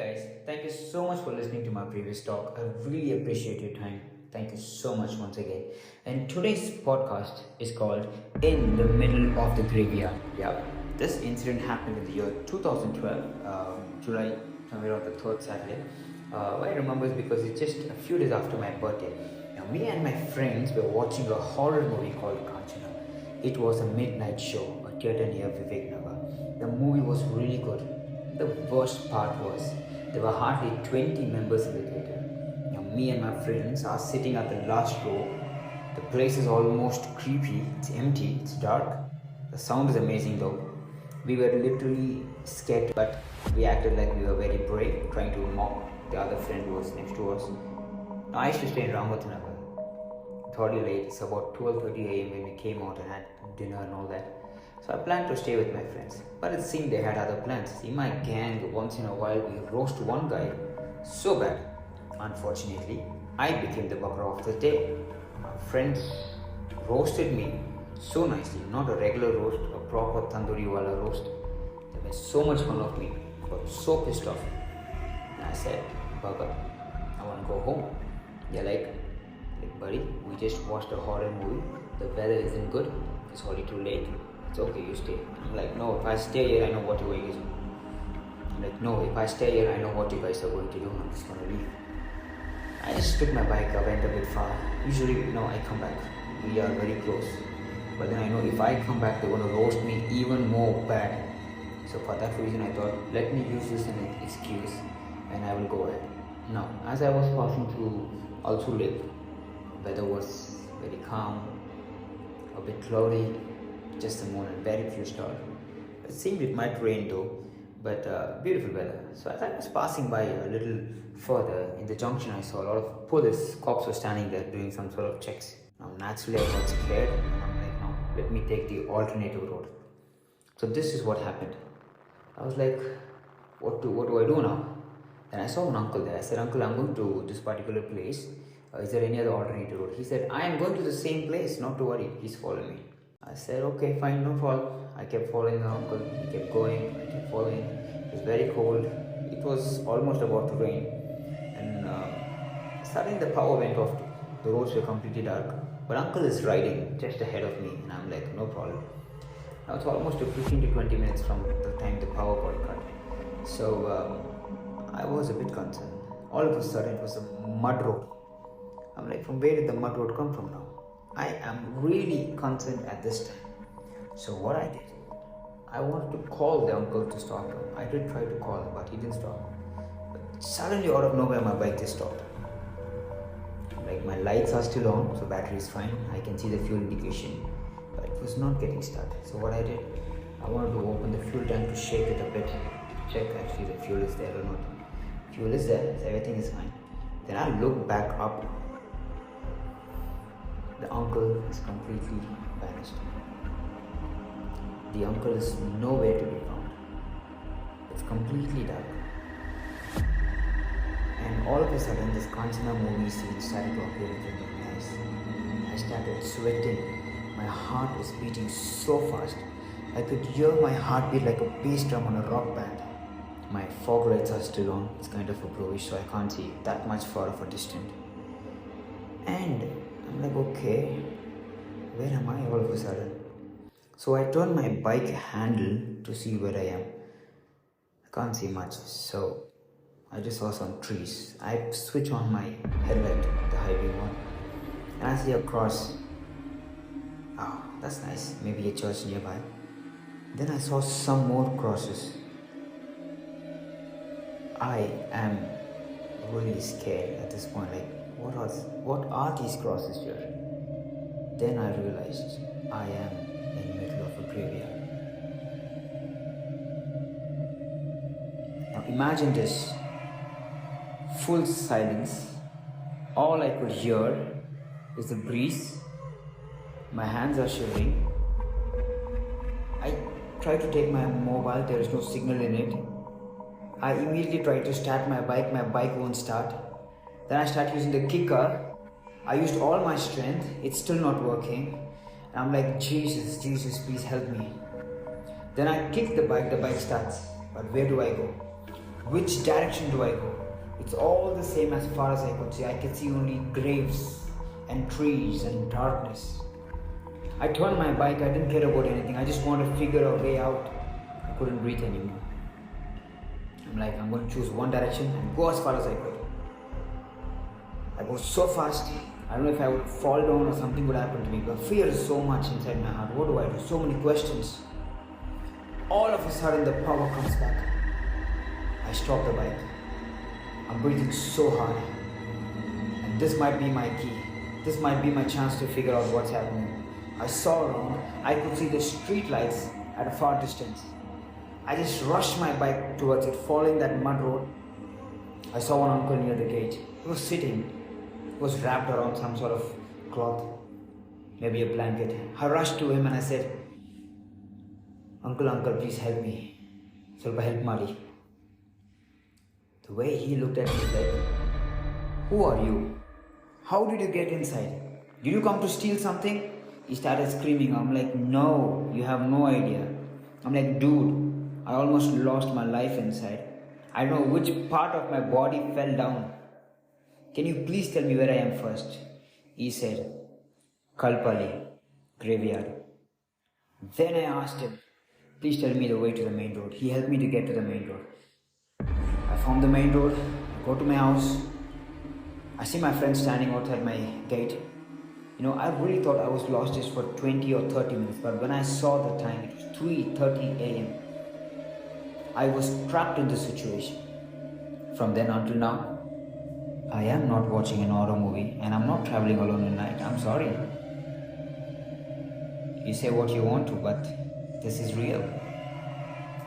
guys, thank you so much for listening to my previous talk. I really appreciate your time. Thank you so much once again. And today's podcast is called In the Middle of the Graveyard. Yeah, this incident happened in the year 2012, July, somewhere on the third Saturday. Why I remember is because it's just a few days after my birthday. Now, me and my friends were watching a horror movie called Kanchana. It was a midnight show, a theatre near Vivek Nagar. The movie was really good. The worst part was there were hardly 20 members in the theatre. Now, me and my friends are sitting at the last row. The place is almost creepy. It's empty. It's dark. The sound is amazing though. We were literally scared, but we acted like we were very brave, trying to mock the other friend who was next to us. Now, I used to stay in Ramatanagar. It's already late. It's about 12:30 a.m. when we came out and had dinner and all that. So I planned to stay with my friends, but it seemed they had other plans. In my gang, once in a while we roast one guy so bad. Unfortunately, I became the bugger of the day. My friends roasted me so nicely, not a regular roast, a proper tandoori wala roast. They made so much fun of me. I got so pissed off. And I said, bugger, I want to go home. They're like, buddy, we just watched a horror movie. The weather isn't good. It's already too late. It's okay, you stay. I'm like, no, if I stay here, I know what you're going to do. I'm like, no, if I stay here, I know what you guys are going to do. I'm just going to leave. I just took my bike, I went a bit far. Usually, I come back. We are very close. But then I know if I come back, they're going to roast me even more bad. So for that reason, I thought, let me use this as an excuse and I will go ahead. Now, as I was passing through Alsu Lake, weather was very calm, a bit cloudy, just the moon and very few stars. It seemed it might rain though, but beautiful weather. So as I was passing by a little further in the junction, I saw a lot of police cops were standing there doing some sort of checks. Now naturally I got scared and I'm like, no, let me take the alternative road. So this is what happened. I was like, what do I do now? Then I saw an uncle there. I said, uncle, I'm going to this particular place. Is there any other alternative road? He said, I am going to the same place, not to worry, please follow me. I said, okay, fine, no problem. I kept following the uncle. He kept going. I kept following. It was very cold. It was almost about to rain. And suddenly the power went off. The roads were completely dark. But uncle is riding just ahead of me. And I'm like, no problem. Now it's almost 15 to 20 minutes from the time the power got cut. So I was a bit concerned. All of a sudden it was a mud road. I'm like, from where did the mud road come from now? I am really concerned at this time. So what I did, I wanted to call the uncle to stop him. I did try to call him, but he didn't stop. But suddenly out of nowhere, my bike just stopped. Like my lights are still on, so battery is fine. I can see the fuel indication, but it was not getting started. So what I did, I wanted to open the fuel tank to shake it a bit, to check actually the fuel is there or not. Fuel is there, so everything is fine. Then I look back up. The uncle is completely vanished. The uncle is nowhere to be found. It's completely dark. And all of a sudden, this Kanchana movie scene started to appear in front of my eyes. I started sweating. My heart was beating so fast. I could hear my heartbeat like a bass drum on a rock band. My fog lights are still on. It's kind of a bluish, so I can't see that much far of a distance. And I'm like, okay, where am I all of a sudden? So I turned my bike handle to see where I am. I can't see much, so I just saw some trees. I switch on my headlight, the high beam one, and I see a cross. Oh, that's nice, maybe a church nearby. Then I saw some more crosses. I am really scared at this point, like, what are these crosses here? Then I realized I am in the middle of a graveyard. Now imagine this, full silence. All I could hear is the breeze. My hands are shivering. I try to take my mobile, there is no signal in it. I immediately try to start my bike won't start. Then I start using the kicker. I used all my strength, it's still not working. And I'm like, Jesus, please help me. Then I kick the bike starts. But where do I go? Which direction do I go? It's all the same as far as I could see. I could see only graves and trees and darkness. I turned my bike, I didn't care about anything. I just wanted to figure a way out. I couldn't breathe anymore. I'm like, I'm going to choose one direction and go as far as I could. I go so fast, I don't know if I would fall down or something would happen to me, but fear is so much inside my heart. What do I do? So many questions. All of a sudden, the power comes back. I stop the bike. I'm breathing so hard. And this might be my key. This might be my chance to figure out what's happening. I saw around, I could see the street lights at a far distance. I just rushed my bike towards it, following that mud road. I saw one uncle near the gate. He was sitting. He was wrapped around some sort of cloth, maybe a blanket. I rushed to him and I said, Uncle, please help me. Solpa help Mali. The way he looked at me was like, who are you? How did you get inside? Did you come to steal something? He started screaming. I'm like, no, you have no idea. I'm like, dude, I almost lost my life inside. I don't know which part of my body fell down. Can you please tell me where I am first? He said, Kalpali, graveyard. Then I asked him, please tell me the way to the main road. He helped me to get to the main road. I found the main road, go to my house. I see my friend standing outside my gate. I really thought I was lost just for 20 or 30 minutes, but when I saw the time, it was 3:30 a.m. I was trapped in this situation. From then until now, I am not watching an horror movie and I'm not traveling alone at night. I'm sorry. You say what you want to, but this is real.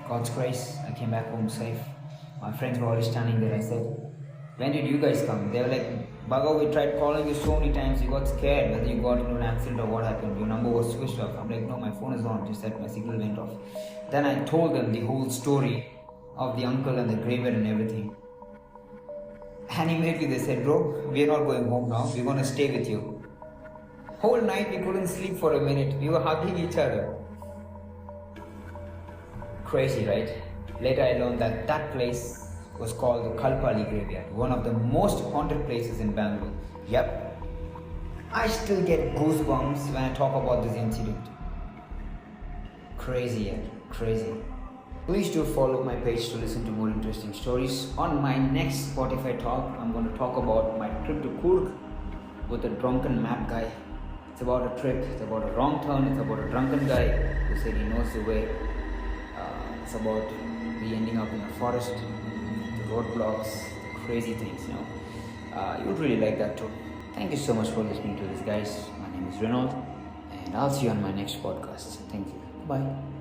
God's grace, I came back home safe. My friends were always standing there. I said, when did you guys come? They were like, Bhagav, we tried calling you so many times, you got scared whether you got into an accident or what happened. Your number was switched off. I'm like, no, my phone is on, just that my signal went off. Then I told them the whole story of the uncle and the graveyard and everything. And immediately they said, bro, we are not going home now, we're going to stay with you. Whole night we couldn't sleep for a minute, we were hugging each other. Crazy, right? Later I learned that that place was called the Kalpali graveyard, one of the most haunted places in Bangalore. Yep. I still get goosebumps when I talk about this incident. Crazy, yeah, crazy. Please do follow my page to listen to more interesting stories. On my next Spotify talk, I'm going to talk about my trip to Coorg with a drunken map guy. It's about a trip, it's about a wrong turn, it's about a drunken guy who said he knows the way. It's about me ending up in a forest, the roadblocks, the crazy things, you would really like that too. Thank you so much for listening to this, guys. My name is Renaud, and I'll see you on my next podcast. Thank you. Bye.